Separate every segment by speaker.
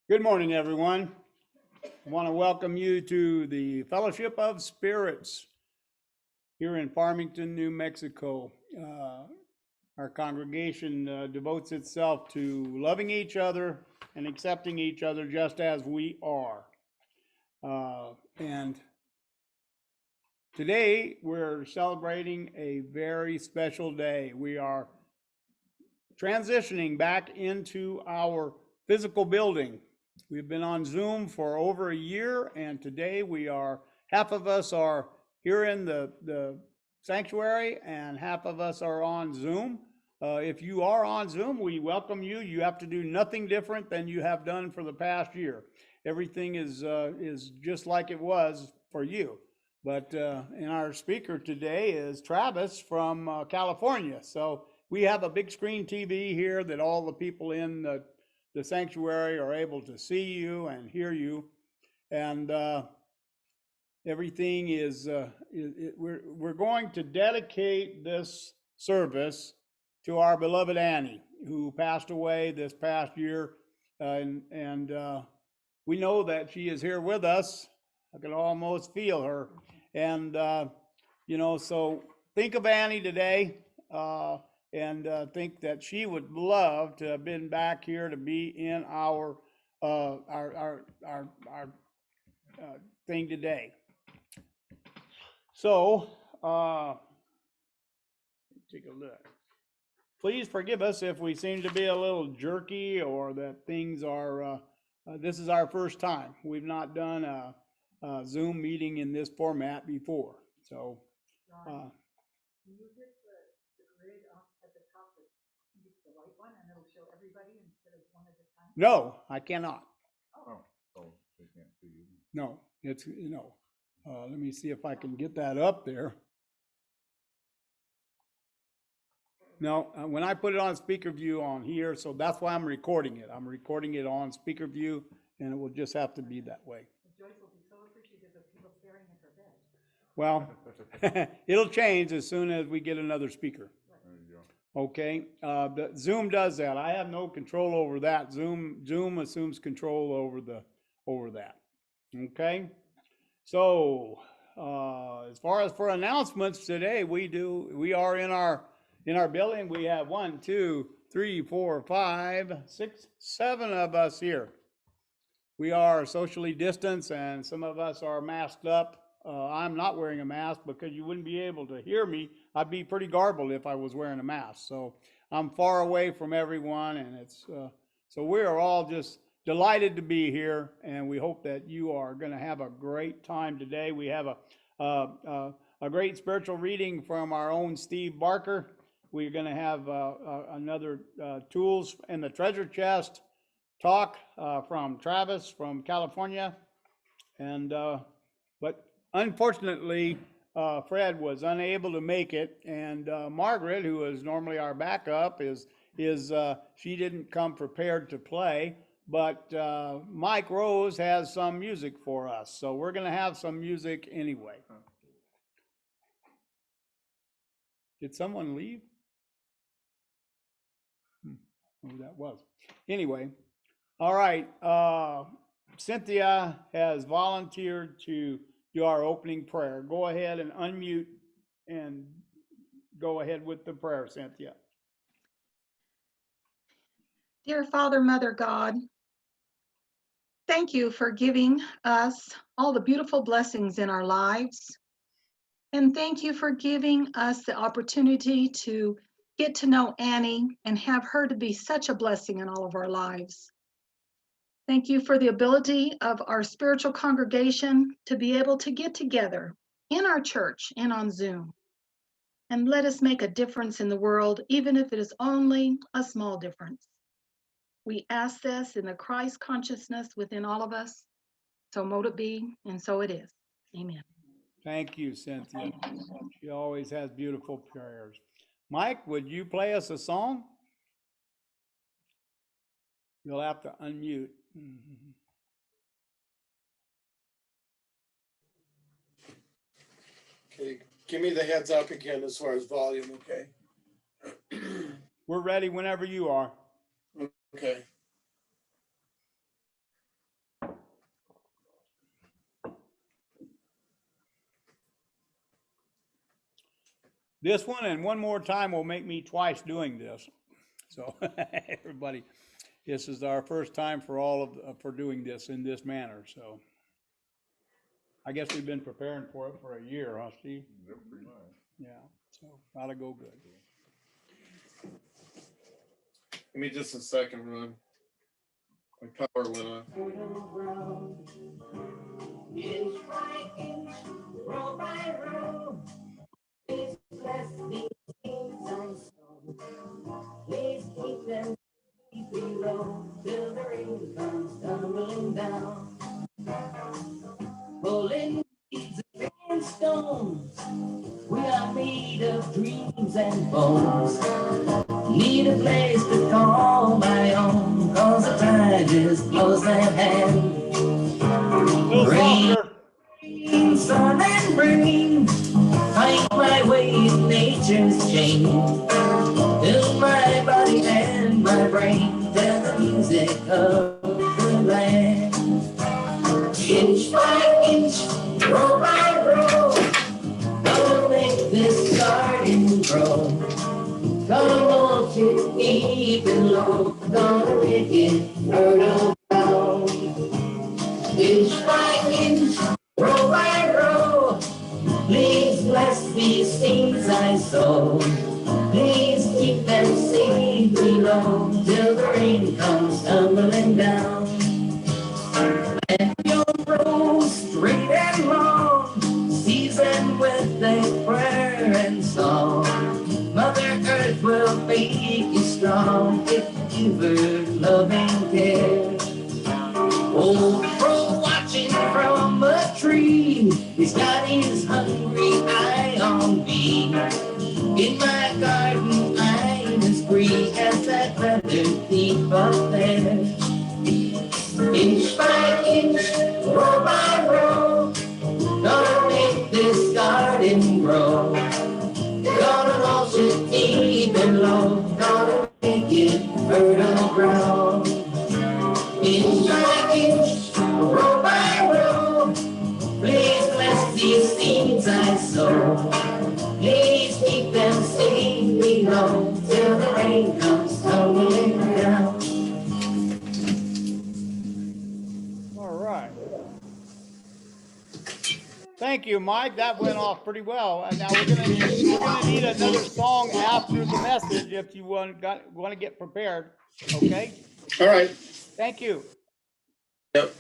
Speaker 1: Good morning, everyone. I want to welcome you to the Fellowship of Spirits here in Farmington, New Mexico. Our congregation devotes itself to loving each other and accepting each other just as we are. And today we're celebrating a very special day. We are transitioning back into our physical building. We've been on Zoom for over a year, and today half of us are here in the sanctuary, and half of us are on Zoom. If you are on Zoom, we welcome you. You have to do nothing different than you have done for the past year. Everything is just like it was for you. But and our speaker today is Travis from California. So we have a big screen TV here that all the people in the sanctuary are able to see you and hear you. And everything is, we're going to dedicate this service to our beloved Annie, who passed away this past year. And we know that she is here with us. I can almost feel her. And, so think of Annie today. And think that she would love to have been back here to be in our thing today. So take a look. Please forgive us if we seem to be a little jerky or that things are. This is our first time. We've not done a Zoom meeting in this format before, so. No, I cannot.
Speaker 2: Oh, they can't see you.
Speaker 1: No, it's, let me see if I can get that up there. No, when I put it on speaker view on here, so that's why I'm recording it. I'm recording it on speaker view, and it will just have to be that way.
Speaker 3: Joyce will be so appreciative of people staring at her bed.
Speaker 1: Well, it'll change as soon as we get another speaker.
Speaker 2: There you go.
Speaker 1: Okay, the Zoom does that. I have no control over that. Zoom assumes control over that. Okay, so as far as for announcements today, we are in our building. We have 1, 2, 3, 4, 5, 6, 7 of us here. We are socially distanced, and some of us are masked up. I'm not wearing a mask because you wouldn't be able to hear me. I'd be pretty garbled if I was wearing a mask. So I'm far away from everyone, and it's so we are all just delighted to be here, and we hope that you are going to have a great time today. We have a great spiritual reading from our own Steve Barker. We're going to have another tools in the treasure chest talk from Travis from California, and but unfortunately Fred was unable to make it, and Margaret, who is normally our backup, is she didn't come prepared to play, but Mike Rose has some music for us, so we're going to have some music anyway. Did someone leave? Who that was. Anyway, all right. Cynthia has volunteered to do our opening prayer. Go ahead and unmute and go ahead with the prayer, Cynthia.
Speaker 3: Dear Father, Mother God, thank you for giving us all the beautiful blessings in our lives. And thank you for giving us the opportunity to get to know Annie and have her to be such a blessing in all of our lives. Thank you for the ability of our spiritual congregation to be able to get together in our church and on Zoom. And let us make a difference in the world, even if it is only a small difference. We ask this in the Christ consciousness within all of us. So mote it be, and so it is. Amen.
Speaker 1: Thank you, Cynthia. She always has beautiful prayers. Mike, would you play us a song? You'll have to unmute.
Speaker 4: Okay, give me the heads up again as far as volume, okay?
Speaker 1: We're ready whenever you are.
Speaker 4: Okay.
Speaker 1: This one and one more time will make me twice doing this. So everybody, this is our first time for all of, for doing this in this manner, so. I guess we've been preparing for it for a year, huh, Steve?
Speaker 2: Yep, pretty much.
Speaker 1: Yeah, so that'll go good.
Speaker 4: Give me just a second, Ron. My power went off. Please keep them below till the rain comes tumbling down. Pulling weeds and stones, we are made of dreams and bones. Need a place to call my own, cause the tide is close at hand. Rain, sun and rain, find my way in nature's chain. Fill my body and my brain, tell the music of the land. Inch by inch, row by row, gonna make this garden grow. Gonna mulch it, keep it low, gonna make it fertile ground. Inch by inch, row by row, please bless these seeds I sow. Please keep them safe below till the rain comes tumbling down. Let your rows straight and long, seasoned with their prayer and song. Mother Earth will make you strong if you give her loving care. Old crow watching from a tree, he's got his hungry eye on me. In my garden I'm as free as that feathered thief up there. Inch by inch, row by row, gonna make this garden grow. Gonna mulch it deep and low, gonna make it fertile ground. Inch by inch, row by row, please bless these seeds I sow. Please keep them safe below till the rain comes tumbling down.
Speaker 1: All right. Thank you, Mike. That went off pretty well. Now we're gonna need another song after the message if you want to get prepared. Okay?
Speaker 4: All right.
Speaker 1: Thank you.
Speaker 4: Yep.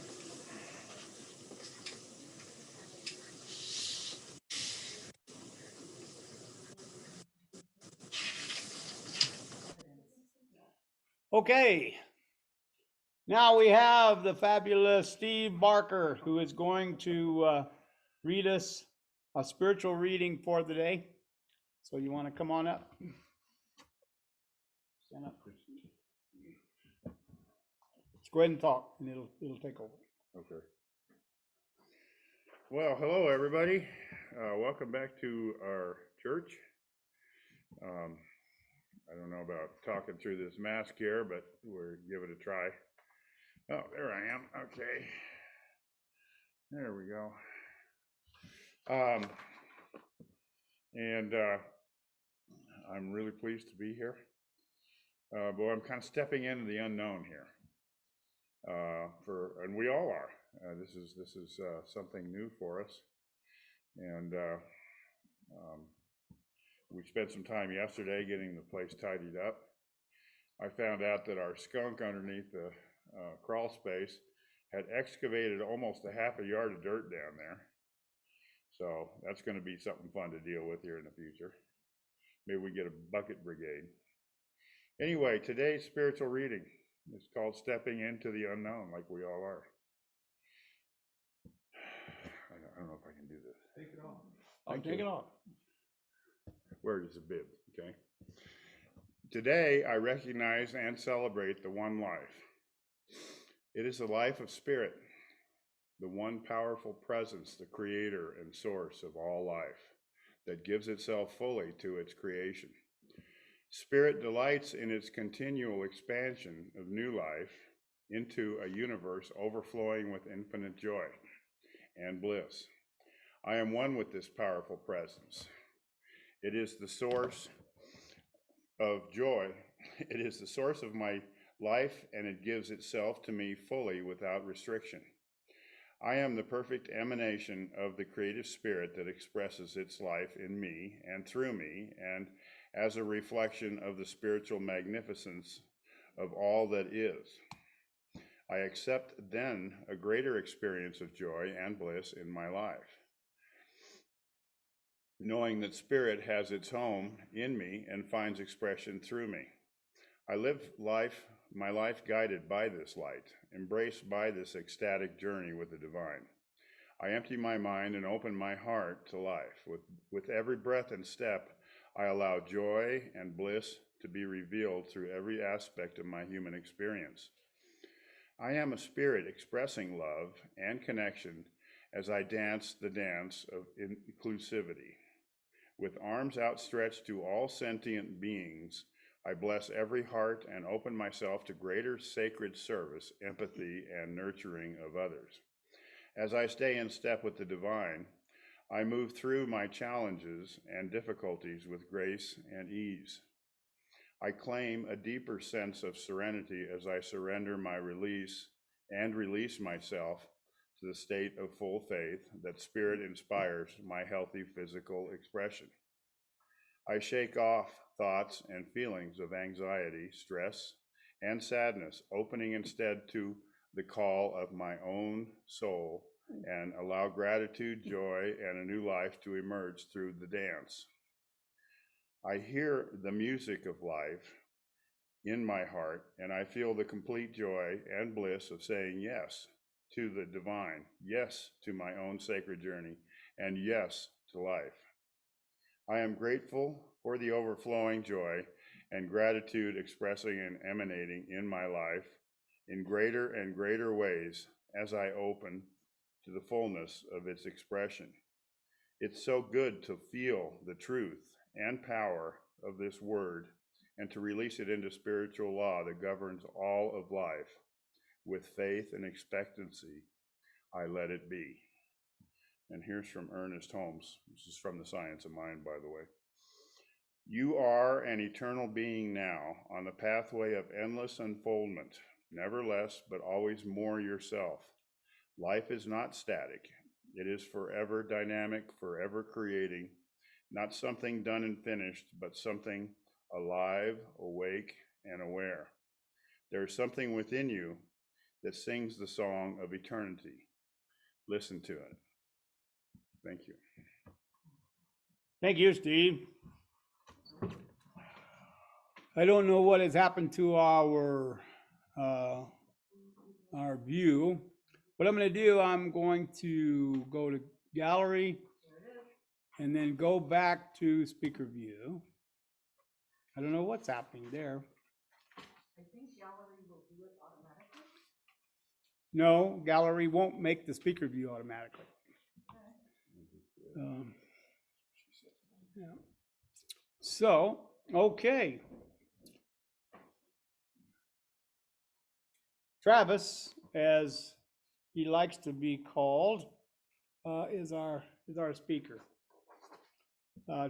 Speaker 1: Okay. Now we have the fabulous Steve Barker, who is going to read us a spiritual reading for the day. So you want to come on up? Stand up. Let's go ahead and talk, and it'll take over.
Speaker 2: Okay. Well, hello, everybody. Welcome back to our church. I don't know about talking through this mask here, but we'll give it a try. Oh, there I am. Okay. There we go. I'm really pleased to be here. Boy, I'm kind of stepping into the unknown here. And we all are. This is something new for us, and we spent some time yesterday getting the place tidied up. I found out that our skunk underneath the crawl space had excavated almost a half a yard of dirt down there. So that's going to be something fun to deal with here in the future. Maybe we get a bucket brigade. Anyway, today's spiritual reading is called Stepping into the Unknown, like we all are. I don't know if I can do this.
Speaker 1: Take it off. I'll take it off.
Speaker 2: Where is the bib? Okay. Today, I recognize and celebrate the one life. It is the life of spirit, the one powerful presence, the creator and source of all life that gives itself fully to its creation. Spirit delights in its continual expansion of new life into a universe overflowing with infinite joy and bliss. I am one with this powerful presence, It is the source of joy. It is the source of my life, and it gives itself to me fully without restriction. I am the perfect emanation of the creative spirit that expresses its life in me and through me, and as a reflection of the spiritual magnificence of all that is. I accept then a greater experience of joy and bliss in my life, knowing that spirit has its home in me and finds expression through me. I live my life guided by this light, embraced by this ecstatic journey with the divine. I empty my mind and open my heart to life. With every breath and step, I allow joy and bliss to be revealed through every aspect of my human experience. I am a spirit expressing love and connection as I dance the dance of inclusivity. With arms outstretched to all sentient beings, I bless every heart and open myself to greater sacred service, empathy, and nurturing of others. As I stay in step with the divine, I move through my challenges and difficulties with grace and ease. I claim a deeper sense of serenity as I surrender my release myself to the state of full faith that spirit inspires my healthy physical expression. I shake off thoughts and feelings of anxiety, stress, and sadness, opening instead to the call of my own soul, and allow gratitude, joy, and a new life to emerge through the dance. I hear the music of life in my heart, and I feel the complete joy and bliss of saying yes to the divine, yes to my own sacred journey, and yes to life. I am grateful for the overflowing joy and gratitude expressing and emanating in my life in greater and greater ways as I open to the fullness of its expression. It's so good to feel the truth and power of this word and to release it into spiritual law that governs all of life. With faith and expectancy, I let it be. And here's from Ernest Holmes. This is from The Science of Mind, by the way. You are an eternal being now on the pathway of endless unfoldment, never less, but always more yourself. Life is not static. It is forever dynamic, forever creating, not something done and finished, but something alive, awake, and aware. There is something within you that sings the song of eternity. Listen to it. Thank you.
Speaker 1: Thank you, Steve. I don't know what has happened to our view. What I'm going to do, I'm going to go to gallery and then go back to speaker view. I don't know what's happening there.
Speaker 5: I think gallery will do it automatically.
Speaker 1: No, gallery won't make the speaker view automatically. Yeah. So, okay. Travis, as he likes to be called, is our speaker.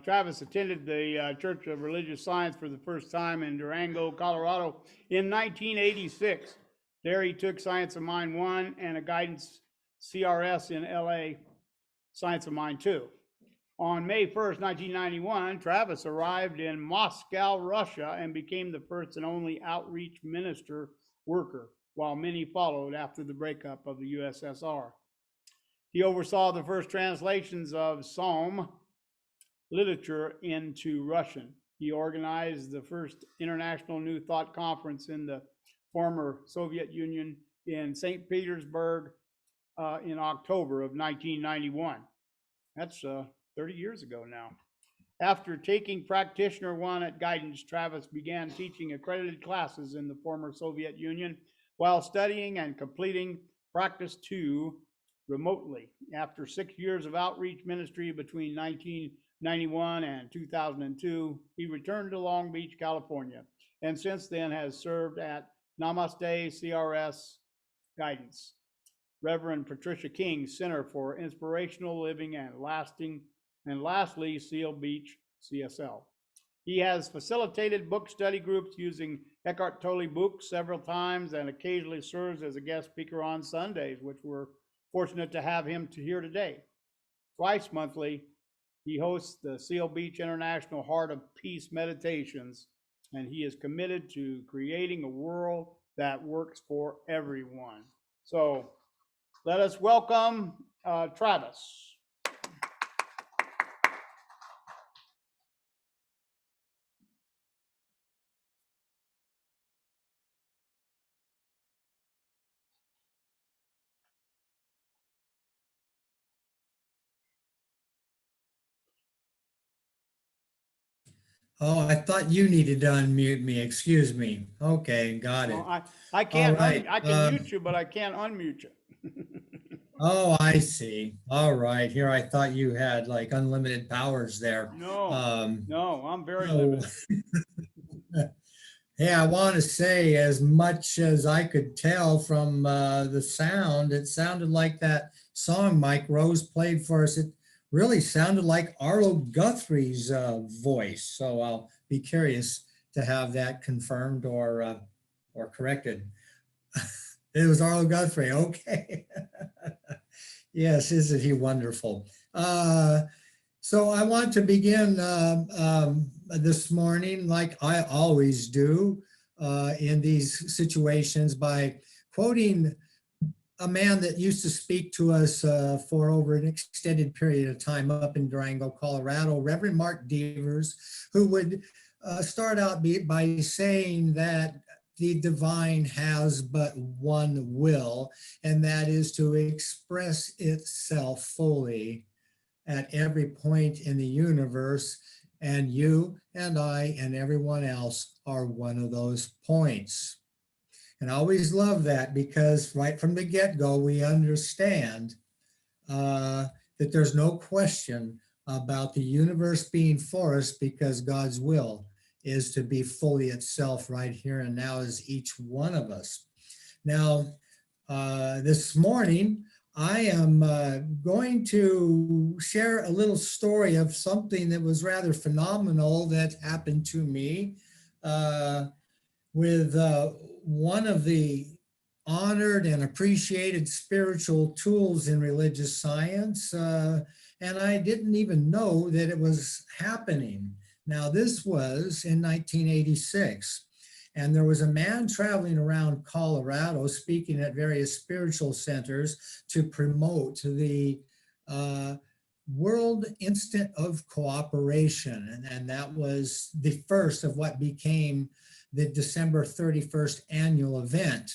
Speaker 1: Travis attended the Church of Religious Science for the first time in Durango, Colorado in 1986. There he took Science of Mind 1 and a guidance CRS in LA, Science of Mind 2. On May 1st, 1991, Travis arrived in Moscow, Russia, and became the first and only outreach minister worker, while many followed after the breakup of the USSR. He oversaw the first translations of Psalm literature into Russian. He organized the first International New Thought Conference in the former Soviet Union in St. Petersburg in October of 1991. That's 30 years ago now. After taking Practitioner 1 at Guidance, Travis began teaching accredited classes in the former Soviet Union while studying and completing Practice 2 remotely. After 6 years of outreach ministry between 1991 and 2002, he returned to Long Beach, California, and since then has served at Namaste CRS Guidance, Reverend Patricia King Center for Inspirational Living and lastly, Seal Beach CSL. He has facilitated book study groups using Eckhart Tolle books several times and occasionally serves as a guest speaker on Sundays, which we're fortunate to have him here today. Twice monthly, he hosts the Seal Beach International Heart of Peace Meditations, and he is committed to creating a world that works for everyone. So let us welcome Travis.
Speaker 6: Oh, I thought you needed to unmute me. Excuse me. Okay, got it.
Speaker 1: No, I can't,
Speaker 6: right,
Speaker 1: I can mute you, but I can't unmute you.
Speaker 6: Oh, I see. All right. Here, I thought you had like unlimited powers there.
Speaker 1: No, no, I'm very
Speaker 6: so-
Speaker 1: limited.
Speaker 6: Hey, I want to say, as much as I could tell from the sound, it sounded like that song Mike Rose played for us. It really sounded like Arlo Guthrie's voice. So I'll be curious to have that confirmed or corrected. It was Arlo Guthrie. Okay. Yes, isn't he wonderful? So I want to begin this morning, like I always do in these situations, by quoting a man that used to speak to us for over an extended period of time up in Durango, Colorado, Reverend Mark Devers, who would start out by saying that the divine has but one will, and that is to express itself fully at every point in the universe, and you and I and everyone else are one of those points. And I always love that, because right from the get-go, we understand that there's no question about the universe being for us, because God's will is to be fully itself right here and now as each one of us. Now, this morning, I am going to share a little story of something that was rather phenomenal that happened to me with one of the honored and appreciated spiritual tools in religious science. And I didn't even know that it was happening. Now, this was in 1986. And there was a man traveling around Colorado speaking at various spiritual centers to promote the World Instant of Cooperation. And that was the first of what became the December 31st annual event,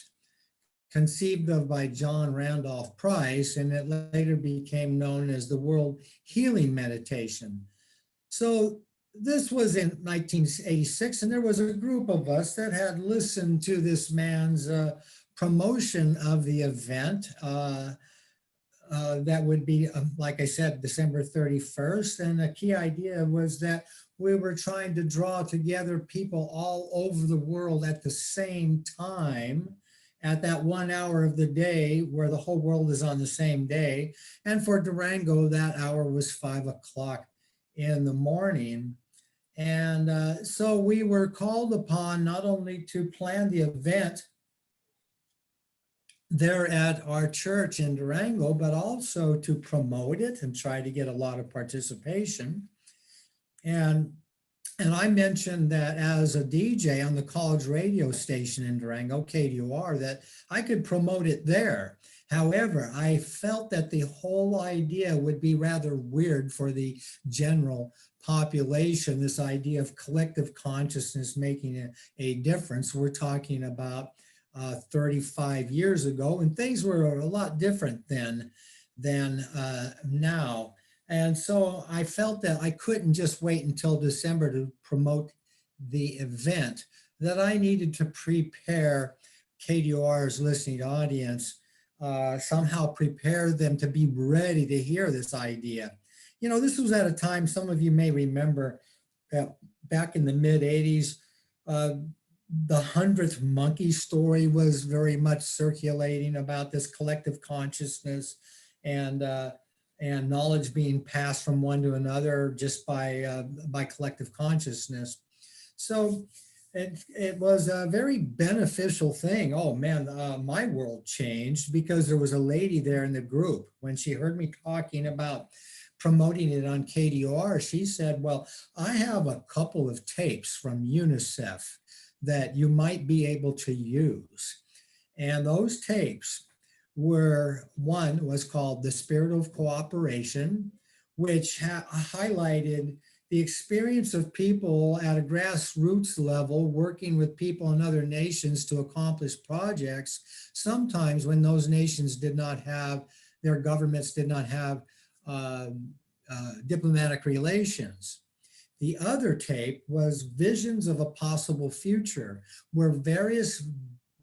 Speaker 6: conceived of by John Randolph Price, and it later became known as the World Healing Meditation. So this was in 1986, and there was a group of us that had listened to this man's promotion of the event that would be, like I said, December 31st. And the key idea was that we were trying to draw together people all over the world at the same time at that 1 hour of the day where the whole world is on the same day. And for Durango, that hour was 5 o'clock in the morning. And so we were called upon not only to plan the event there at our church in Durango, but also to promote it and try to get a lot of participation. And I mentioned that as a DJ on the college radio station in Durango, KDOR, that I could promote it there. However, I felt that the whole idea would be rather weird for the general population, this idea of collective consciousness making a difference. We're talking about 35 years ago, and things were a lot different then than now. And so I felt that I couldn't just wait until December to promote the event, that I needed to prepare KDOR's listening audience, somehow prepare them to be ready to hear this idea. You know, this was at a time, some of you may remember, back in the mid 80s, the 100th monkey story was very much circulating about this collective consciousness. And and knowledge being passed from one to another just by collective consciousness. So it was a very beneficial thing. Oh man, my world changed because there was a lady there in the group. When she heard me talking about promoting it on KDOR, she said, well, I have a couple of tapes from UNICEF that you might be able to use. And those tapes were, one was called The Spirit of Cooperation, which highlighted the experience of people at a grassroots level working with people in other nations to accomplish projects, sometimes when those nations did not have, their governments did not have diplomatic relations. The other tape was Visions of a Possible Future, where various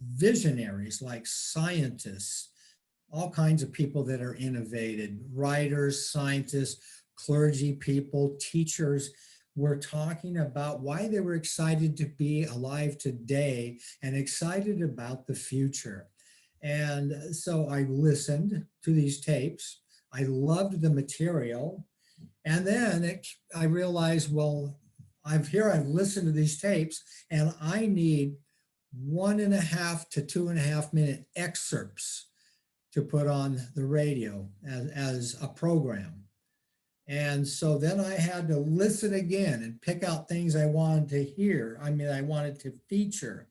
Speaker 6: visionaries like scientists, all kinds of people that are innovated, writers, scientists, clergy people, teachers, were talking about why they were excited to be alive today and excited about the future. And so I listened to these tapes. I loved the material. And then I realized, well, I've listened to these tapes and I need 1.5 to 2.5 minute excerpts to put on the radio as a program. And so then I had to listen again and pick out things I wanted to hear. I mean, I wanted to feature.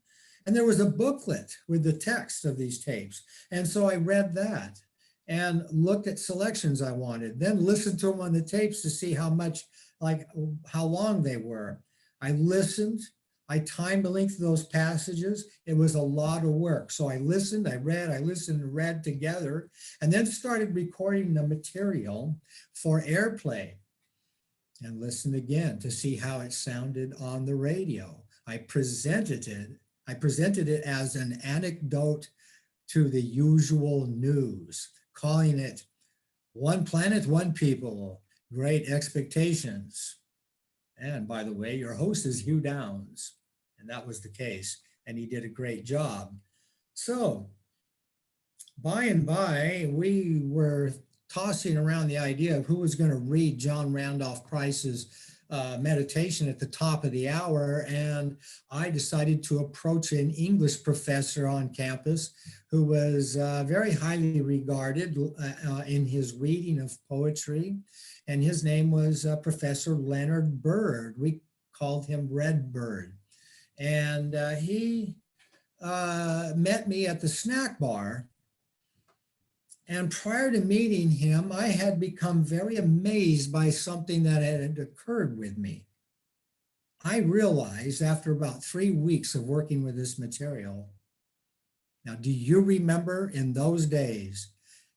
Speaker 6: And there was a booklet with the text of these tapes. And so I read that and looked at selections I wanted, then listened to them on the tapes to see how long they were. I listened, I timed the length of those passages. It was a lot of work. So I listened, I listened and read together, and then started recording the material for airplay and listened again to see how it sounded on the radio. I presented it as an anecdote to the usual news, calling it One Planet, One People, Great Expectations. And by the way, your host is Hugh Downs. And that was the case. And he did a great job. So by and by, we were tossing around the idea of who was going to read John Randolph Price's meditation at the top of the hour. And I decided to approach an English professor on campus who was very highly regarded in his reading of poetry. And his name was Professor Leonard Bird. We called him Red Bird. And he met me at the snack bar. And prior to meeting him, I had become very amazed by something that had occurred with me. I realized after about 3 weeks of working with this material, now do you remember in those days,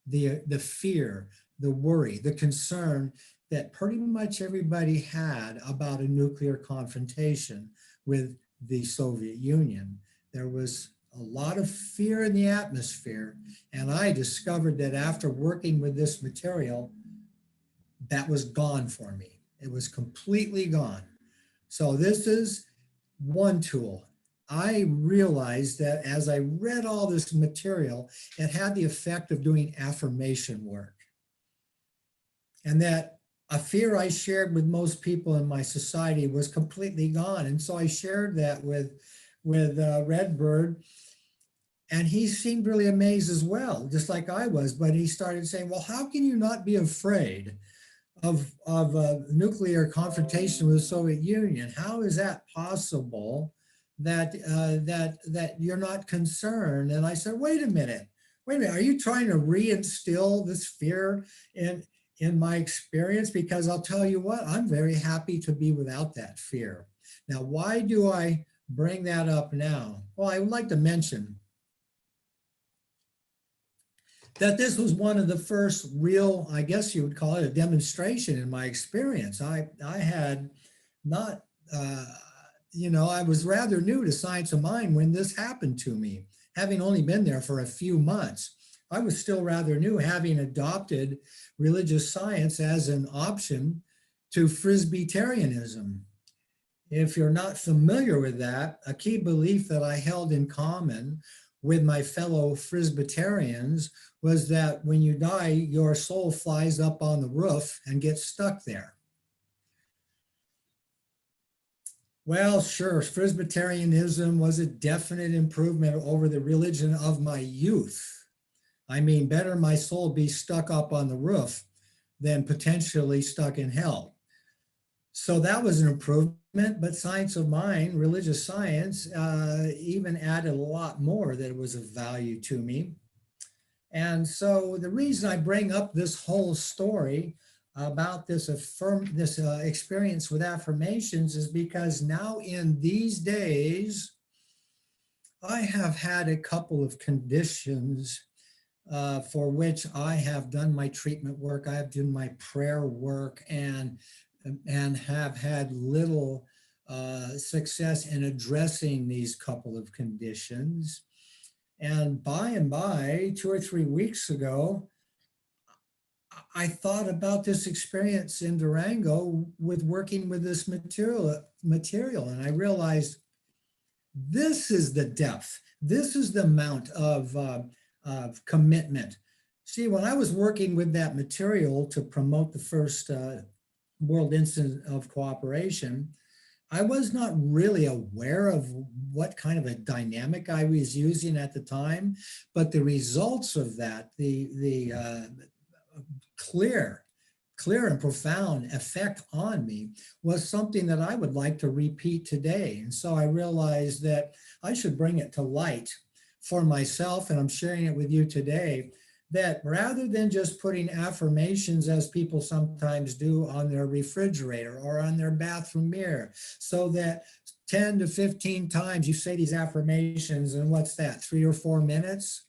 Speaker 6: the fear, the worry, the concern that pretty much everybody had about a nuclear confrontation with the Soviet Union? There was a lot of fear in the atmosphere. And I discovered that after working with this material, that was gone for me. It was completely gone. So this is one tool. I realized that as I read all this material, it had the effect of doing affirmation work. And that a fear I shared with most people in my society was completely gone. And so I shared that with Red Bird. And he seemed really amazed as well, just like I was. But he started saying, well, how can you not be afraid of a nuclear confrontation with the Soviet Union? How is that possible that you're not concerned? And I said, wait a minute, are you trying to reinstill this fear in my experience? Because I'll tell you what, I'm very happy to be without that fear. Now, why do I bring that up now? Well, I would like to mention that this was one of the first real, I guess you would call it a demonstration in my experience. I had not, I was rather new to Science of Mind when this happened to me, having only been there for a few months. I was still rather new, having adopted religious science as an option to Frisbeetarianism. If you're not familiar with that, a key belief that I held in common with my fellow Presbyterians was that when you die, your soul flies up on the roof and gets stuck there. Well, sure, Presbyterianism was a definite improvement over the religion of my youth. I mean, better my soul be stuck up on the roof than potentially stuck in hell. So that was an improvement, but science of mind, religious science, even added a lot more that was of value to me. And so the reason I bring up this whole story about this experience with affirmations is because now in these days, I have had a couple of conditions for which I have done my treatment work, I have done my prayer work, and have had little success in addressing these couple of conditions. And by 2 or 3 weeks ago, I thought about this experience in Durango with working with this material, and I realized this is the depth, this is the amount of commitment. See, when I was working with that material to promote the first World Incident of Cooperation, I was not really aware of what kind of a dynamic I was using at the time, but the results of that, the clear and profound effect on me was something that I would like to repeat today. And so I realized that I should bring it to light for myself, and I'm sharing it with you today, that rather than just putting affirmations as people sometimes do on their refrigerator or on their bathroom mirror, so that 10 to 15 times you say these affirmations, and what's that, 3 or 4 minutes?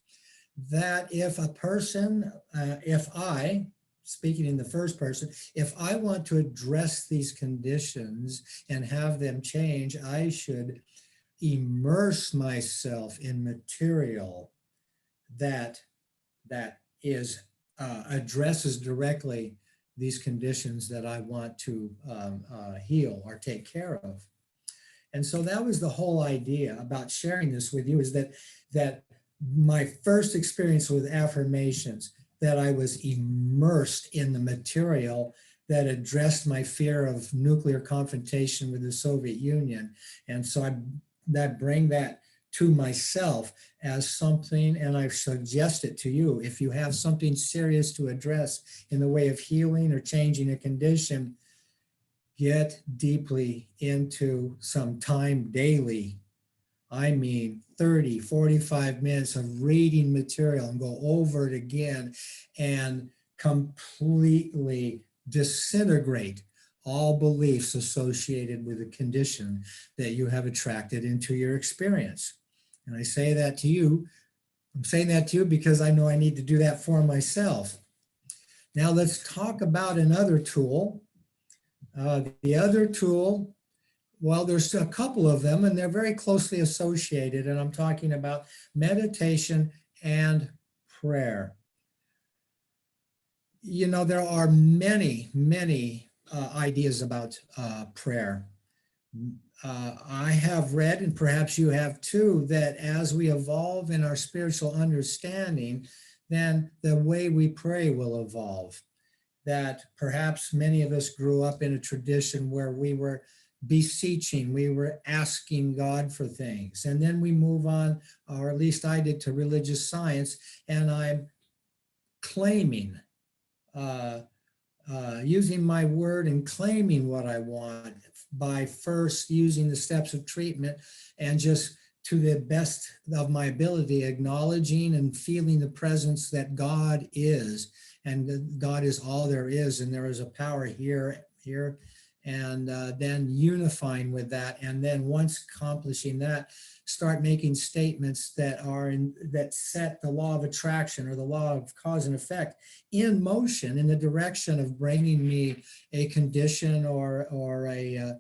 Speaker 6: That if a person, if I, speaking in the first person, if I want to address these conditions and have them change, I should immerse myself in material that is addresses directly these conditions that I want to heal or take care of. And so that was the whole idea about sharing this with you, is that my first experience with affirmations, that I was immersed in the material that addressed my fear of nuclear confrontation with the Soviet Union. And so I bring that to myself as something, and I suggest it to you. If you have something serious to address in the way of healing or changing a condition, get deeply into some time daily. I mean, 30, 45 minutes of reading material and go over it again and completely disintegrate all beliefs associated with the condition that you have attracted into your experience. And I say that to you. I'm saying that to you because I know I need to do that for myself. Now let's talk about another tool. The other tool, well, there's a couple of them and they're very closely associated, and I'm talking about meditation and prayer. You know, there are many ideas about prayer. I have read, and perhaps you have too, that as we evolve in our spiritual understanding, then the way we pray will evolve. That perhaps many of us grew up in a tradition where we were beseeching, we were asking God for things. And then we move on, or at least I did, to religious science, and I'm claiming, using my word and claiming what I want by first using the steps of treatment and just to the best of my ability, acknowledging and feeling the presence that God is, and God is all there is, and there is a power here, and then unifying with that, and then once accomplishing that, start making statements that set the law of attraction or the law of cause and effect in motion in the direction of bringing me a condition or a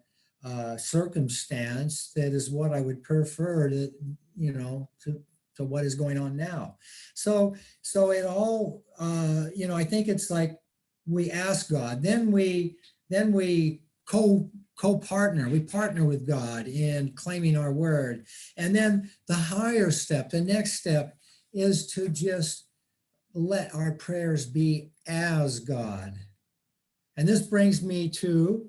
Speaker 6: circumstance that is what I would prefer to, to what is going on now. So it all, I think it's like we ask God, then we co-partner. We partner with God in claiming our word. And then the higher step, the next step is to just let our prayers be as God. And this brings me to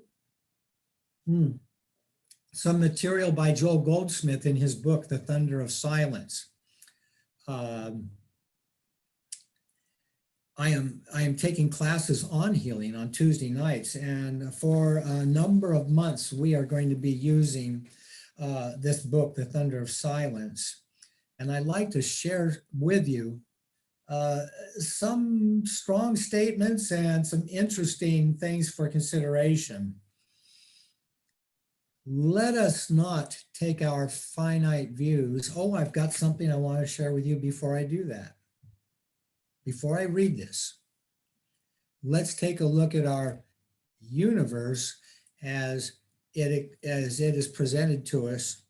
Speaker 6: some material by Joel Goldsmith in his book, The Thunder of Silence. I am taking classes on healing on Tuesday nights, and for a number of months, we are going to be using this book, The Thunder of Silence. And I'd like to share with you some strong statements and some interesting things for consideration. Let us not take our finite views. Oh, I've got something I want to share with you before I do that. Before I read this, let's take a look at our universe as it is presented to us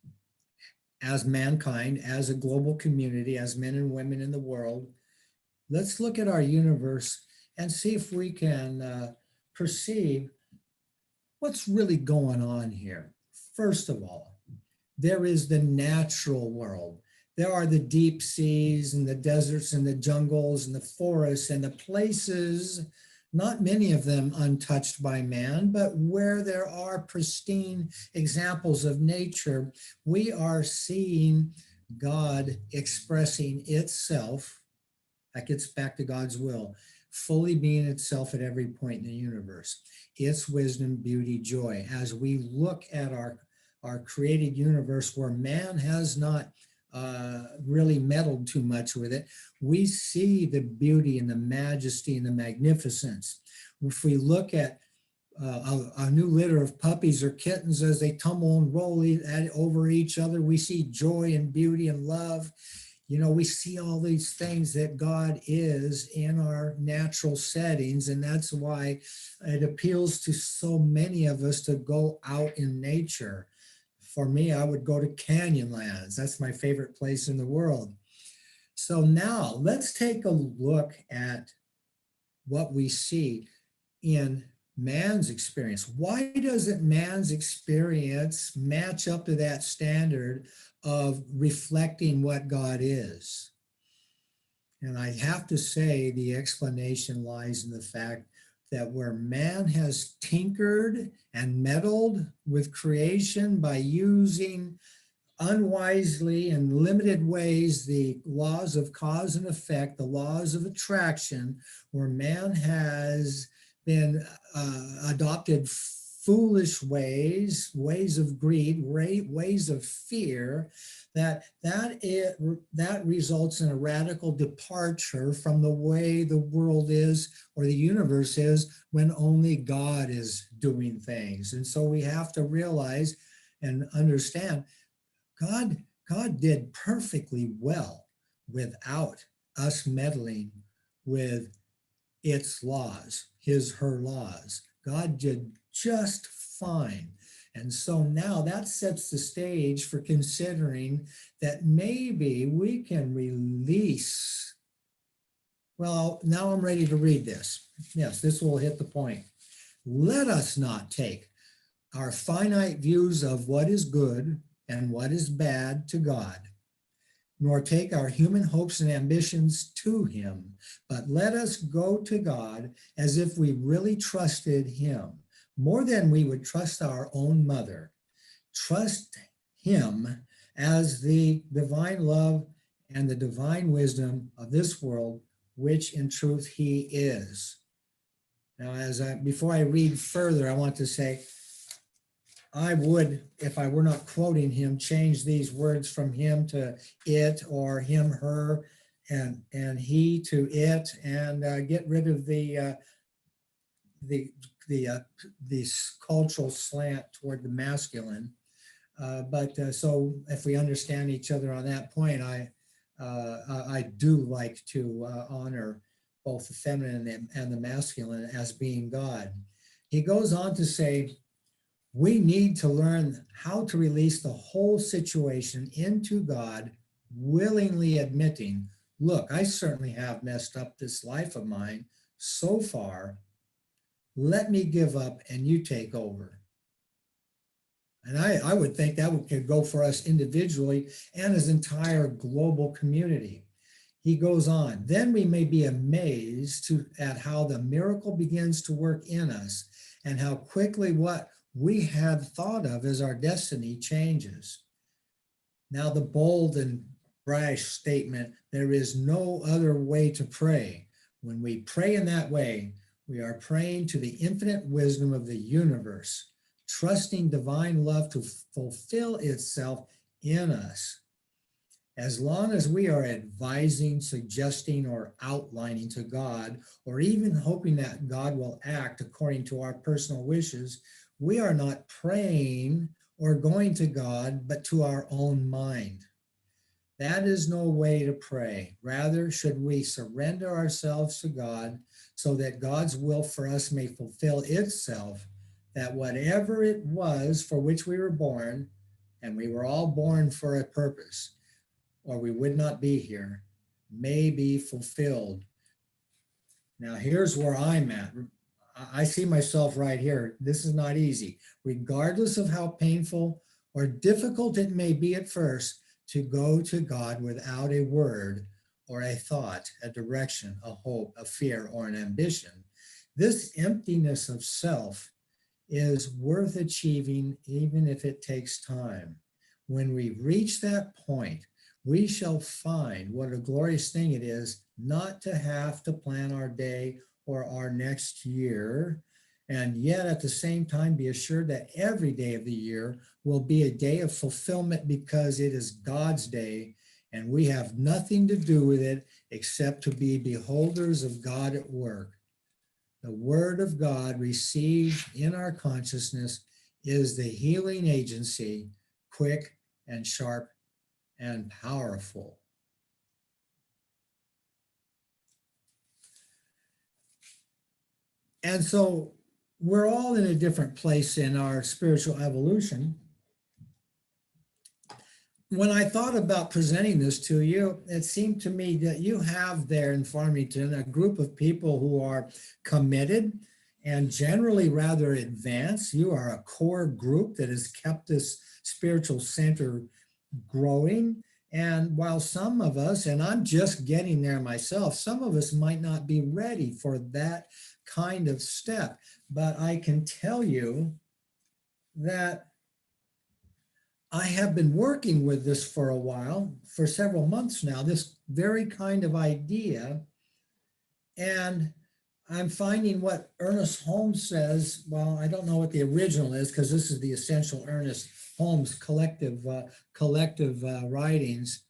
Speaker 6: as mankind, as a global community, as men and women in the world. Let's look at our universe and see if we can perceive what's really going on here. First of all, there is the natural world. There are the deep seas and the deserts and the jungles and the forests and the places, not many of them untouched by man, but where there are pristine examples of nature, we are seeing God expressing itself. That gets back to God's will, fully being itself at every point in the universe. Its wisdom, beauty, joy. As we look at our created universe where man has not really meddled too much with it, we see the beauty and the majesty and the magnificence. If we look at a new litter of puppies or kittens as they tumble and roll over each other, we see joy and beauty and love. You know, we see all these things that God is in our natural settings, and that's why it appeals to so many of us to go out in nature. For me, I would go to Canyonlands. That's my favorite place in the world. So now let's take a look at what we see in man's experience. Why doesn't man's experience match up to that standard of reflecting what God is? And I have to say the explanation lies in the fact that where man has tinkered and meddled with creation by using unwisely and limited ways the laws of cause and effect, the laws of attraction, where man has been adopted foolish ways, ways of greed, ways of fear, that results in a radical departure from the way the world is or the universe is when only God is doing things. And so we have to realize and understand God did perfectly well without us meddling with its laws, her laws. God did just fine. And so now that sets the stage for considering that maybe we can release. Well, now I'm ready to read this. Yes, this will hit the point. Let us not take our finite views of what is good and what is bad to God, nor take our human hopes and ambitions to him, but let us go to God as if we really trusted him, more than we would trust our own mother. Trust him as the divine love and the divine wisdom of this world, which in truth he is. Now, before I read further, I want to say, I would, if I were not quoting him, change these words from him to it, or him, her, and he to it, and get rid of the cultural slant toward the masculine. So if we understand each other on that point, I do like to honor both the feminine and the masculine as being God. He goes on to say, we need to learn how to release the whole situation into God, willingly admitting, look, I certainly have messed up this life of mine so far. Let me give up and you take over. And I would think that could go for us individually and as entire global community. He goes on, then we may be amazed at how the miracle begins to work in us and how quickly what we have thought of as our destiny changes. Now the bold and brash statement, there is no other way to pray. When we pray in that way, we are praying to the infinite wisdom of the universe, trusting divine love to fulfill itself in us. As long as we are advising, suggesting, or outlining to God, or even hoping that God will act according to our personal wishes, we are not praying or going to God, but to our own mind. That is no way to pray. Rather, should we surrender ourselves to God so that God's will for us may fulfill itself, that whatever it was for which we were born, and we were all born for a purpose, or we would not be here, may be fulfilled. Now, here's where I'm at. I see myself right here. This is not easy. Regardless of how painful or difficult it may be at first to go to God without a word or a thought, a direction, a hope, a fear, or an ambition, this emptiness of self is worth achieving even if it takes time. When we reach that point, we shall find what a glorious thing it is not to have to plan our day or our next year, and yet at the same time be assured that every day of the year will be a day of fulfillment because it is God's day and we have nothing to do with it except to be beholders of God at work. The word of God received in our consciousness is the healing agency, quick and sharp and powerful. And so we're all in a different place in our spiritual evolution. When I thought about presenting this to you, it seemed to me that you have there in Farmington a group of people who are committed and generally rather advanced. You are a core group that has kept this spiritual center growing. And while some of us, and I'm just getting there myself, some of us might not be ready for that kind of step. But I can tell you that I have been working with this for a while, for several months now, this very kind of idea. And I'm finding what Ernest Holmes says. Well, I don't know what the original is because this is the essential Ernest Holmes collective writings.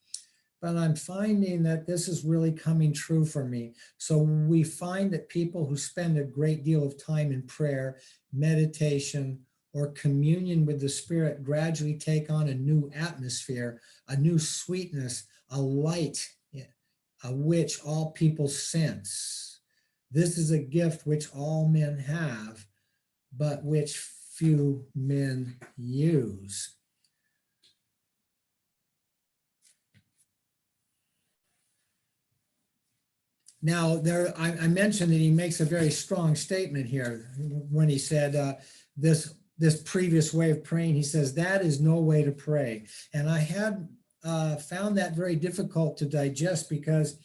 Speaker 6: But I'm finding that this is really coming true for me. So we find that people who spend a great deal of time in prayer, meditation, or communion with the Spirit gradually take on a new atmosphere, a new sweetness, a light, which all people sense. This is a gift which all men have, but which few men use. Now, I mentioned that he makes a very strong statement here when he said this previous way of praying. He says that is no way to pray, and I had found that very difficult to digest because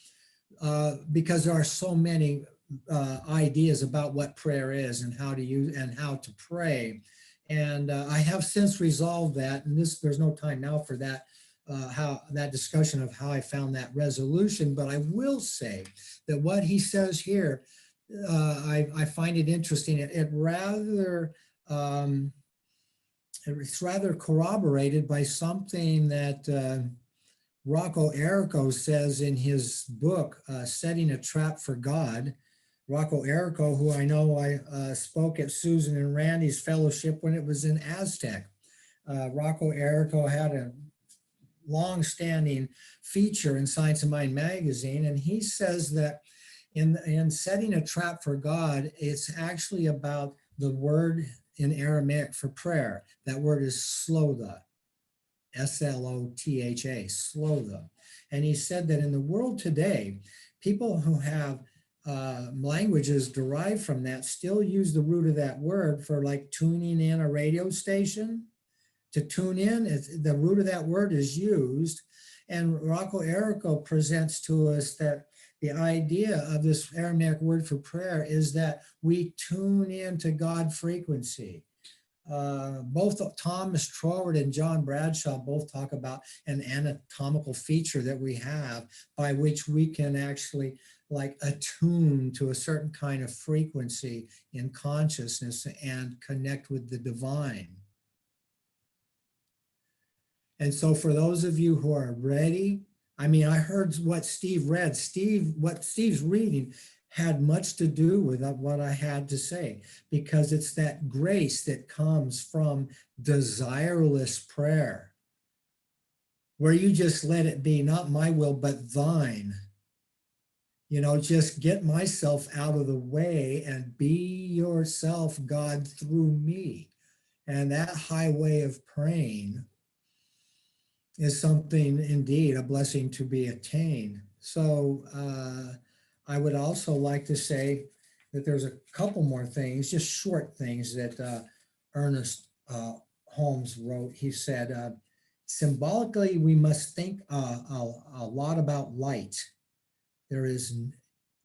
Speaker 6: there are so many ideas about what prayer is and how to use and how to pray, and I have since resolved that. And there's no time now for that. How that discussion of how I found that resolution, but I will say that what he says here, I find it interesting. It's rather corroborated by something that Rocco Errico says in his book, Setting a Trap for God. Rocco Errico, who I know I spoke at Susan and Randy's fellowship when it was in Aztec. Rocco Errico had a long-standing feature in Science of Mind magazine, and he says that in setting a trap for God, it's actually about the word in Aramaic for prayer. That word is slotha, S-L-O-T-H-A, slotha. And he said that in the world today, people who have languages derived from that still use the root of that word for like tuning in a radio station, to tune in. The root of that word is used. And Rocco Errico presents to us that the idea of this Aramaic word for prayer is that we tune into God frequency. Both Thomas Troward and John Bradshaw both talk about an anatomical feature that we have by which we can actually like attune to a certain kind of frequency in consciousness and connect with the divine. And so for those of you who are ready, I mean, I heard what Steve read. What Steve's reading had much to do with what I had to say, because it's that grace that comes from desireless prayer, where you just let it be, not my will, but thine. You know, just get myself out of the way and be yourself, God, through me. And that high way of praying is something indeed, a blessing to be attained. So I would also like to say that there's a couple more things, just short things that Ernest Holmes wrote. He said, symbolically, we must think a lot about light. There is,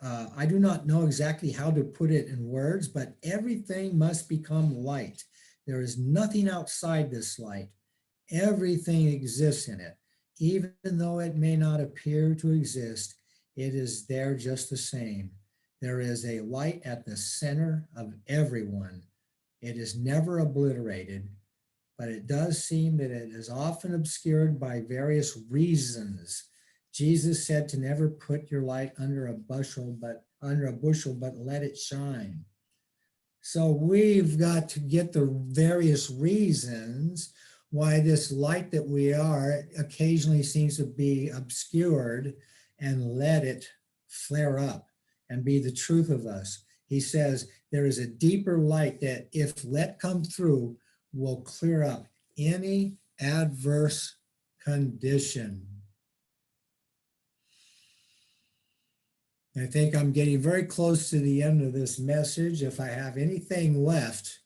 Speaker 6: I do not know exactly how to put it in words, but everything must become light. There is nothing outside this light. Everything exists in it. Even though it may not appear to exist, it is there just the same. There is a light at the center of everyone. It is never obliterated, but it does seem that it is often obscured by various reasons. Jesus said to never put your light under a bushel, but let it shine. So we've got to get the various reasons why this light that we are occasionally seems to be obscured, and let it flare up and be the truth of us. He says there is a deeper light that, if let come through, will clear up any adverse condition. I think I'm getting very close to the end of this message. If I have anything left,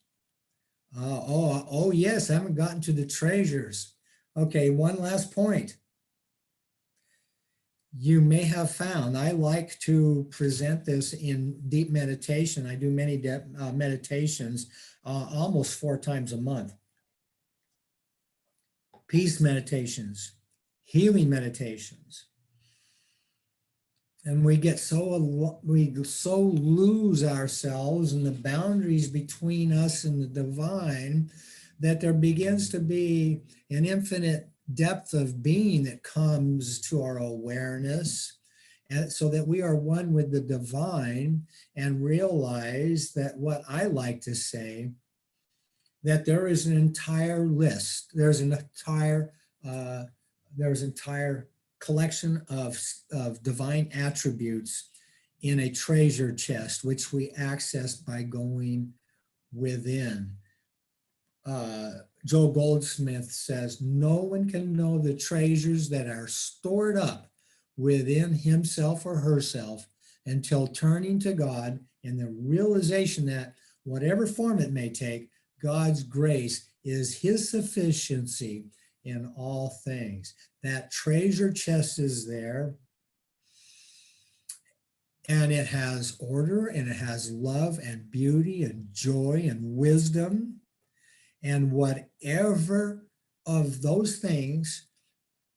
Speaker 6: oh yes, I haven't gotten to the treasures. Okay, one last point. You may have found I like to present this in deep meditation. I do many meditations almost 4 times a month. Peace meditations, healing meditations. And we so lose ourselves in the boundaries between us and the divine that there begins to be an infinite depth of being that comes to our awareness, and so that we are one with the divine, and realize that what I like to say, that there is an entire list, there's an entire collection of divine attributes in a treasure chest, which we access by going within. Joe Goldsmith says, no one can know the treasures that are stored up within himself or herself until turning to God in the realization that whatever form it may take, God's grace is his sufficiency in all things. That treasure chest is there, and it has order, and it has love and beauty and joy and wisdom. And whatever of those things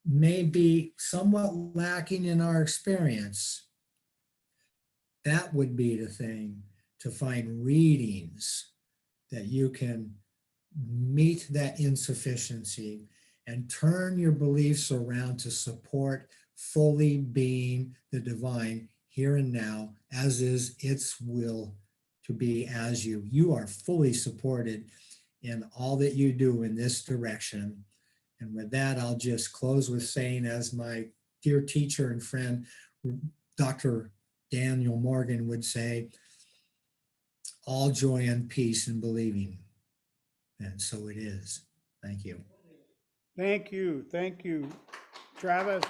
Speaker 6: may be somewhat lacking in our experience, that would be the thing, to find readings that you can meet that insufficiency and turn your beliefs around to support fully being the divine here and now, as is its will to be as you. You are fully supported in all that you do in this direction. And with that, I'll just close with saying, as my dear teacher and friend, Dr. Daniel Morgan would say, all joy and peace in believing. And so it is. Thank you.
Speaker 1: Thank you, Travis.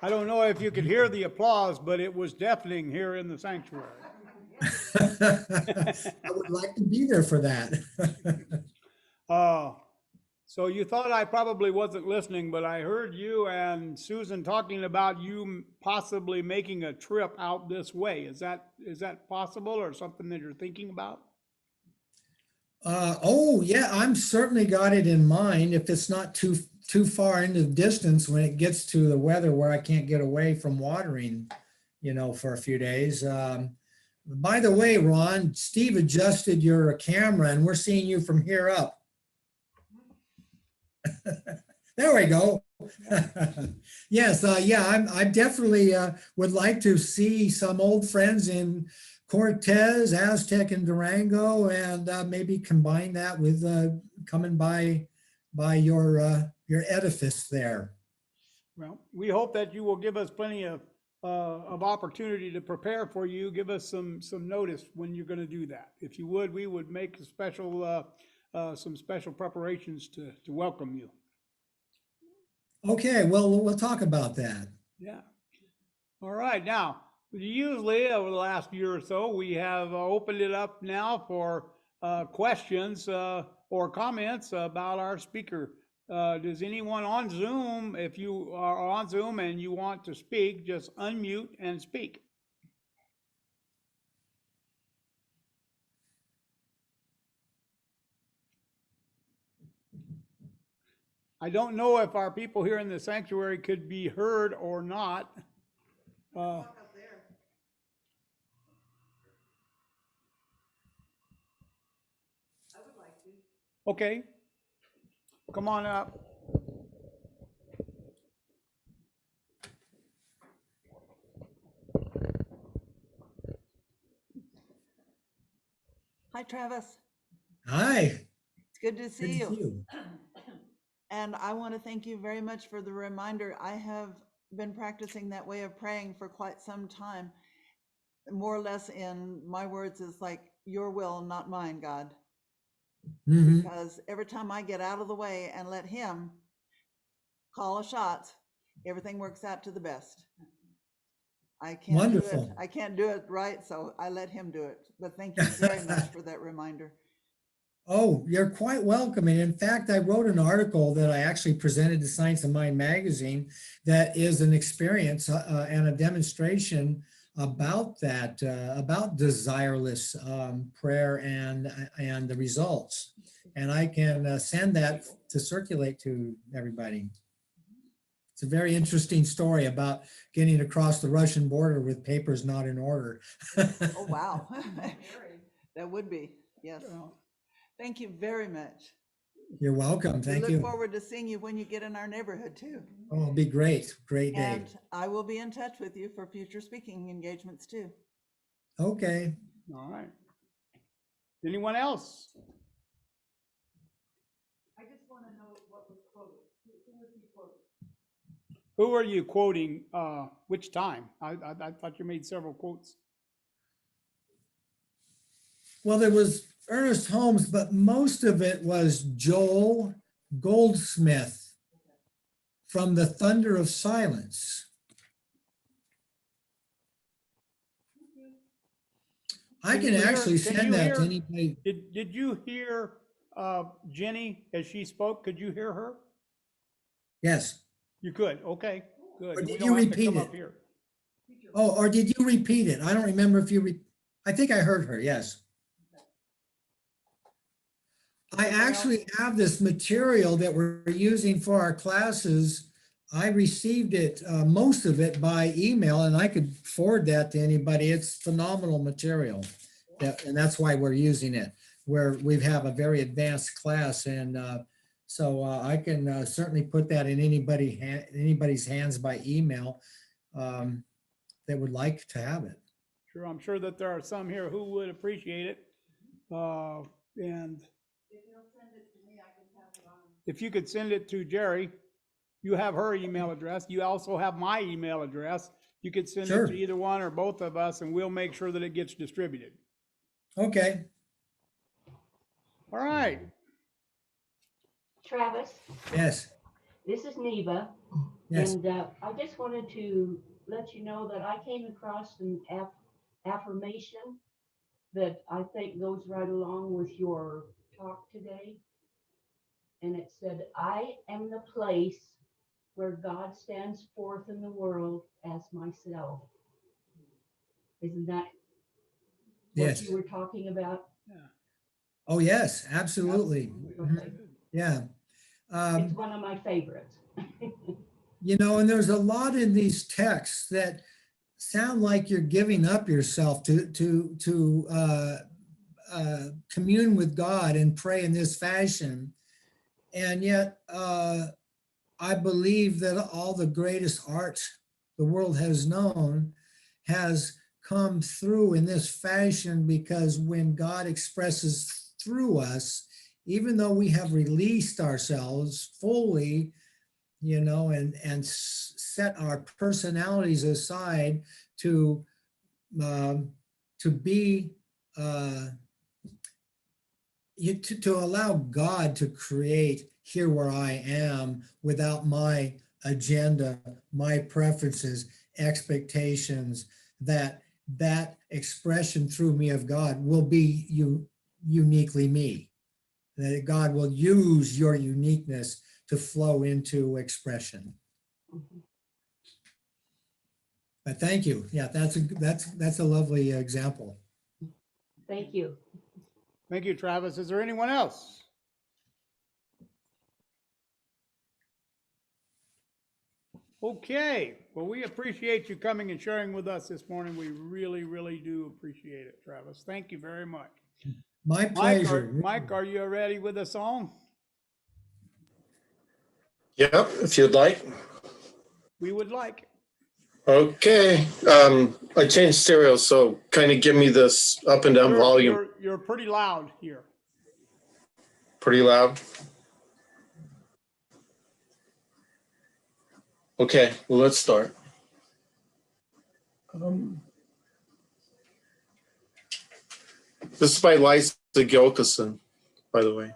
Speaker 1: I don't know if you could hear the applause, but it was deafening here in the sanctuary.
Speaker 6: I would like to be there for that.
Speaker 1: So you thought I probably wasn't listening, but I heard you and Susan talking about you possibly making a trip out this way. Is that possible or something that you're thinking about?
Speaker 6: Oh, yeah, I'm certainly got it in mind if it's not too far into the distance when it gets to the weather where I can't get away from watering, for a few days. By the way, Ron, Steve adjusted your camera and we're seeing you from here up. There we go. Yes, yeah, I definitely would like to see some old friends in Cortez, Aztec, and Durango, and maybe combine that with coming by your edifice there.
Speaker 1: Well, we hope that you will give us plenty of opportunity to prepare for you. Give us some notice when you're gonna do that. If you would, we would make a special, some special preparations to welcome you.
Speaker 6: Okay, well, we'll talk about that.
Speaker 1: Yeah. All right, now, usually over the last year or so, we have opened it up now for questions or comments about our speaker. Does anyone on Zoom, if you are on Zoom and you want to speak, just unmute and speak. I don't know if our people here in the sanctuary could be heard or not.
Speaker 5: Talk up there. I would like to.
Speaker 1: Okay, come on up.
Speaker 5: Hi, Travis.
Speaker 6: Hi.
Speaker 5: It's good to
Speaker 6: Good
Speaker 5: see
Speaker 6: to see
Speaker 5: you.
Speaker 6: you.
Speaker 5: And I want to thank you very much for the reminder. I have been practicing that way of praying for quite some time. More or less in my words is like, your will, not mine, God.
Speaker 6: Mhm.
Speaker 5: Because every time I get out of the way and let him call a shot, everything works out to the best. I can't do it.
Speaker 6: Wonderful.
Speaker 5: I can't do it right, so I let him do it. But thank you very much for that reminder.
Speaker 6: Oh, you're quite welcome. And in fact, I wrote an article that I actually presented to Science of Mind magazine that is an experience and a demonstration about that, about desireless prayer and the results. And I can send that to circulate to everybody. It's a very interesting story about getting across the Russian border with papers not in order.
Speaker 5: Oh, wow. That would be, yes. Thank you very much.
Speaker 6: You're welcome.
Speaker 5: We
Speaker 6: Thank
Speaker 5: look
Speaker 6: you.
Speaker 5: forward to seeing you when you get in our neighborhood too.
Speaker 6: Oh, it'll be great. Great day.
Speaker 5: And I will be in touch with you for future speaking engagements too.
Speaker 6: Okay.
Speaker 1: All right. Anyone else?
Speaker 5: I just want to know what was quoted. Who was he quoting?
Speaker 1: Who are you quoting? Which time? I thought you made several quotes.
Speaker 6: Well, there was Ernest Holmes, but most of it was Joel Goldsmith from The Thunder of Silence. I
Speaker 1: Can
Speaker 6: can
Speaker 1: you hear-
Speaker 6: actually
Speaker 1: can
Speaker 6: send
Speaker 1: you
Speaker 6: that to
Speaker 1: hear-
Speaker 6: anybody.
Speaker 1: Did you hear Jenny as she spoke? Could you hear her?
Speaker 6: Yes.
Speaker 1: You could. Okay, good.
Speaker 6: Or
Speaker 1: We
Speaker 6: did
Speaker 1: don't
Speaker 6: you
Speaker 1: have to
Speaker 6: repeat
Speaker 1: come
Speaker 6: it?
Speaker 1: up here.
Speaker 6: Oh, or did you repeat it? I don't remember if I think I heard her. Yes. I actually have this material that we're using for our classes. I received it, most of it by email, and I could forward that to anybody. It's phenomenal material. And that's why we're using it, where we have a very advanced class. And so I can certainly put that in anybody's hands by email that would like to have it.
Speaker 1: Sure, I'm sure that there are some here who would appreciate it. And if you could send it to Jerry, you have her email address. You also have my email address. You could send it
Speaker 6: Sure.
Speaker 1: to either one or both of us, and we'll make sure that it gets distributed.
Speaker 6: Okay.
Speaker 1: All right.
Speaker 7: Travis,
Speaker 6: Yes.
Speaker 7: this is Neva,
Speaker 6: Yes.
Speaker 7: and I just wanted to let you know that I came across an affirmation that I think goes right along with your talk today. and it said, I am the place where God stands forth in the world as myself. Isn't that what
Speaker 6: Yes.
Speaker 7: you were talking about?
Speaker 6: Oh, yes, absolutely.
Speaker 7: Okay.
Speaker 6: Yeah.
Speaker 7: It's one of my favorites.
Speaker 6: You know, and there's a lot in these texts that sound like you're giving up yourself to commune with God and pray in this fashion. And yet, I believe that all the greatest art the world has known has come through in this fashion, because when God expresses through us, even though we have released ourselves fully, you know, and set our personalities aside to be to allow God to create here where I am without my agenda, my preferences, expectations, that expression through me of God will be uniquely me. That God will use your uniqueness to flow into expression. But thank you. Yeah, that's a lovely example.
Speaker 7: Thank you.
Speaker 1: Thank you, Travis. Is there anyone else? Okay, well, we appreciate you coming and sharing with us this morning. We really, really do appreciate it, Travis. Thank you very much.
Speaker 6: My pleasure.
Speaker 1: Mike, are you ready with a song?
Speaker 8: Yep, if you'd like.
Speaker 1: We would like.
Speaker 8: Okay. I changed stereo, so kind of give me this up and down volume.
Speaker 1: You're pretty loud here.
Speaker 8: Pretty loud. Okay, well, let's start. This is by Liza Gilkison, by the way.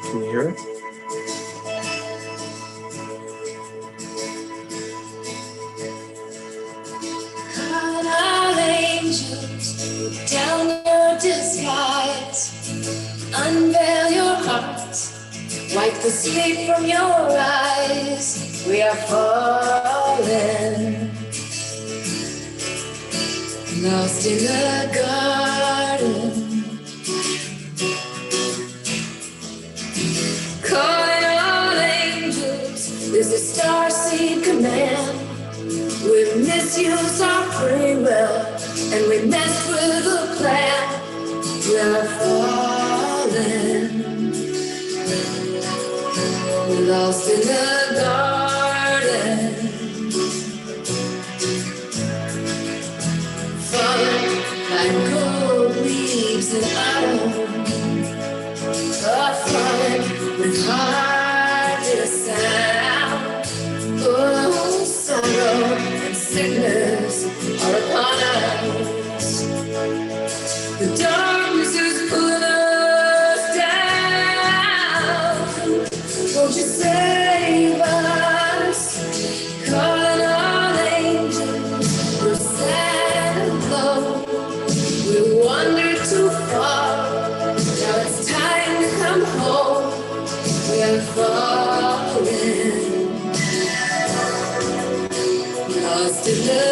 Speaker 8: Can you hear it?
Speaker 9: Calling all angels, down your disguise, unveil your heart, wipe the sleep from your eyes. We are falling, lost in the garden. Calling all angels, there's a starseed command. We misuse our free will, and we mess with the plan. We're falling, we're lost in the garden. Falling like gold leaves in autumn. Falling with hardest sound. Oh, sorrow and sickness are upon us. The darkness is pulling us down. Won't you save us? Calling all angels. We're sad and low. We wandered too far. Now it's time to come home. We're falling, lost in the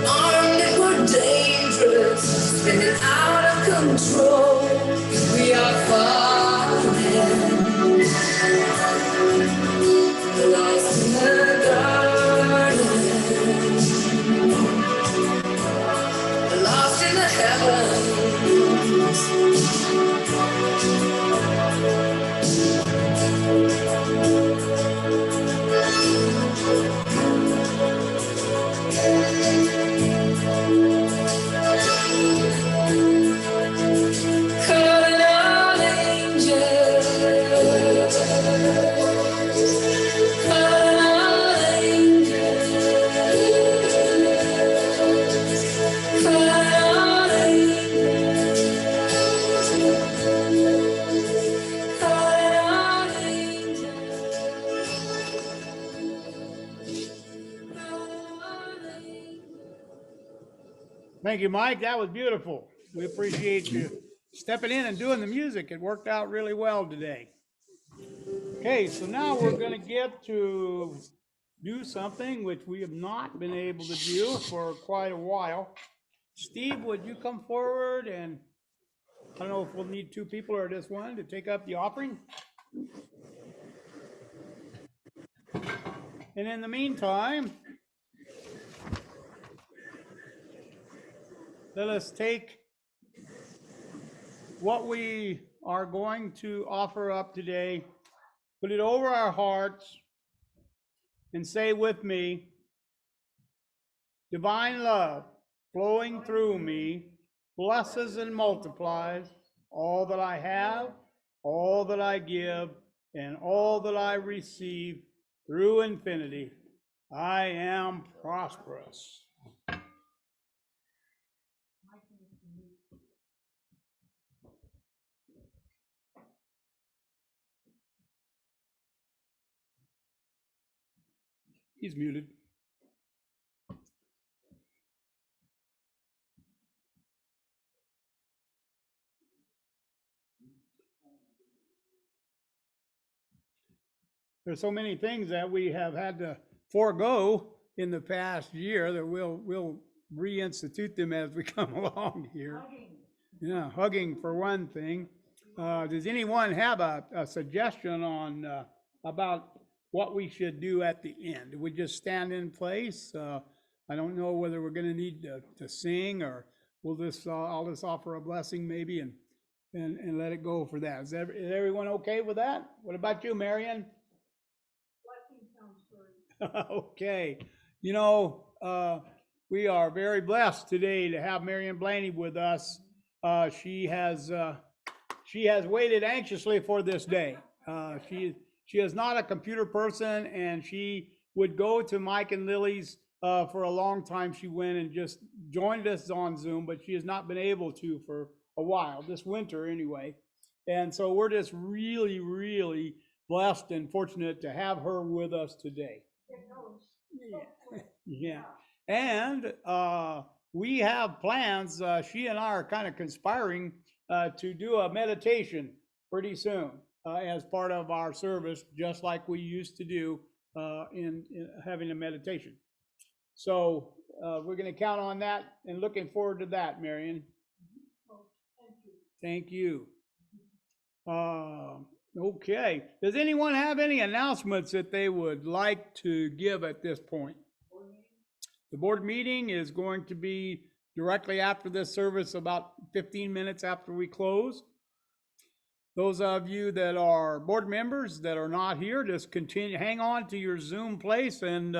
Speaker 9: armed and we're dangerous, spinning out of control. We are falling, lost in the garden, lost in the heavens. Calling all angels, calling all angels, calling all angels, calling all angels, calling all angels.
Speaker 1: Thank you, Mike. That was beautiful. We appreciate you stepping in and doing the music. It worked out really well today. Okay, so now we're going to get to do something which we have not been able to do for quite a while. Steve, would you come forward, and I don't know if we'll need two people or just one to take up the offering? And in the meantime, let us take what we are going to offer up today, put it over our hearts, and say with me, divine love flowing through me blesses and multiplies all that I have, all that I give, and all that I receive through infinity. I am prosperous. He's muted. There's so many things that we have had to forego in the past year that we'll reinstitute them as we come along here. Yeah, hugging for one thing. Does anyone have a suggestion on about what we should do at the end? Do we just stand in place? I don't know whether we're going to need to sing, or we'll just I'll just offer a blessing maybe and let it go for that. Is everyone okay with that? What about you, Marion? Blessing sounds good. Okay. You know, we are very blessed today to have Marion Blaney with us. She has waited anxiously for this day. She is not a computer person, and she would go to Mike and Lily's for a long time. She went and just joined us on Zoom, but she has not been able to for a while, this winter anyway. And so we're just really, really blessed and fortunate to have her with us today. Yeah. And we have plans. She and I are kind of conspiring to do a meditation pretty soon. As part of our service, just like we used to do in having a meditation. So we're going to count on that and looking forward to that, Marion. Thank you. Okay. Does anyone have any announcements that they would like to give at this point? The board meeting is going to be directly after this service, about 15 minutes after we close. Those of you that are board members that are not here, just continue, hang on to your Zoom place, and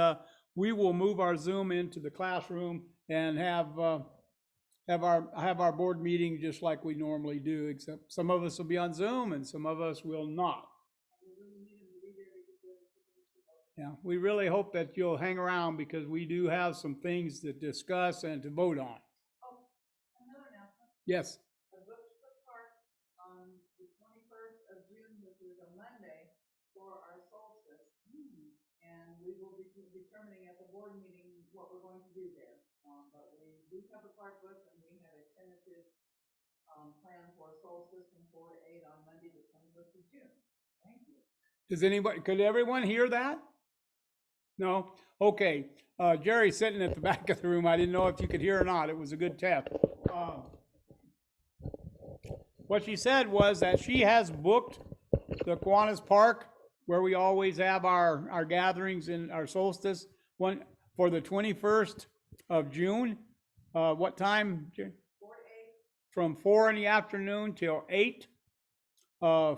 Speaker 1: we will move our Zoom into the classroom and have our board meeting just like we normally do, except some of us will be on Zoom and some of us will not. Yeah, we really hope that you'll hang around because we do have some things to discuss and to vote on. Yes.
Speaker 5: We will be determining at the board meeting what we're going to do there. But we do have a card book, and we have a tentative plan for solstice from 4 to 8 on Monday, the 21st of June. Thank you.
Speaker 1: Does anybody, could everyone hear that? No? Okay. Jerry's sitting at the back of the room. I didn't know if you could hear or not. It was a good test. What she said was that she has booked the Kiwanis Park, where we always have our gatherings in our solstice, one for the 21st of June. What time? Jerry? From 4 in the afternoon till 8.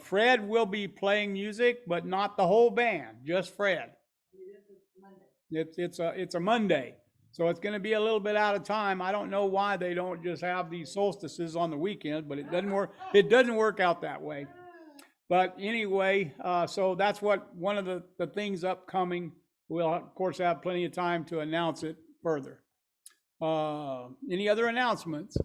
Speaker 1: Fred will be playing music, but not the whole band, just Fred. It's a Monday, so it's going to be a little bit out of time. I don't know why they don't just have these solstices on the weekend, but it doesn't work. It doesn't work out that way. But anyway, so that's what one of the things upcoming. We'll of course have plenty of time to announce it further. Any other announcements?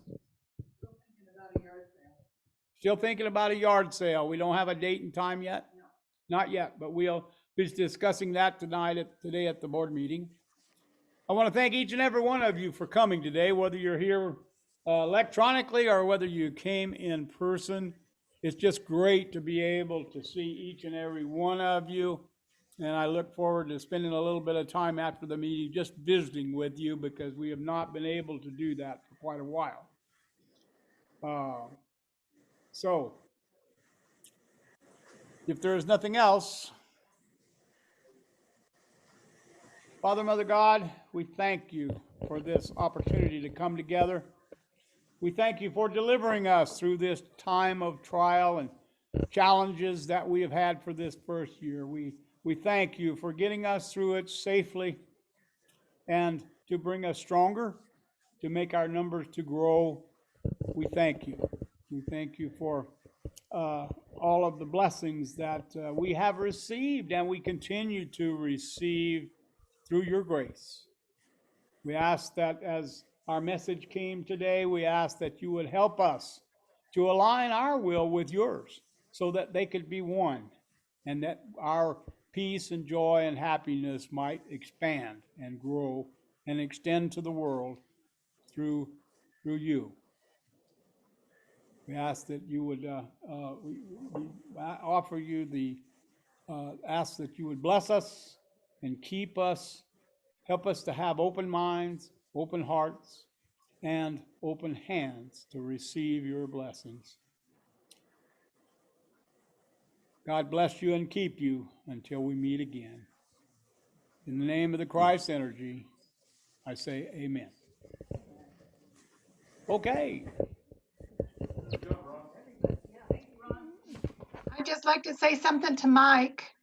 Speaker 1: Still thinking about a yard sale. We don't have a date and time yet? No. Not yet, but we'll be discussing that today at the board meeting. I want to thank each and every one of you for coming today, whether you're here electronically or whether you came in person. It's just great to be able to see each and every one of you. And I look forward to spending a little bit of time after the meeting just visiting with you, because we have not been able to do that for quite a while. So, if there is nothing else, Father, Mother God, we thank you for this opportunity to come together. We thank you for delivering us through this time of trial and challenges that we have had for this first year. We thank you for getting us through it safely and to bring us stronger, to make our numbers to grow. We thank you. We thank you for all of the blessings that we have received and we continue to receive through your grace. We ask that as our message came today, we ask that you would help us to align our will with yours so that they could be one, and that our peace and joy and happiness might expand and grow and extend to the world through you. We ask that you would we offer you the ask that you would bless us and keep us, help us to have open minds, open hearts, and open hands to receive your blessings. God bless you and keep you until we meet again. In the name of the Christ Energy, I say amen. Okay.
Speaker 3: I'd just like to say something to Mike.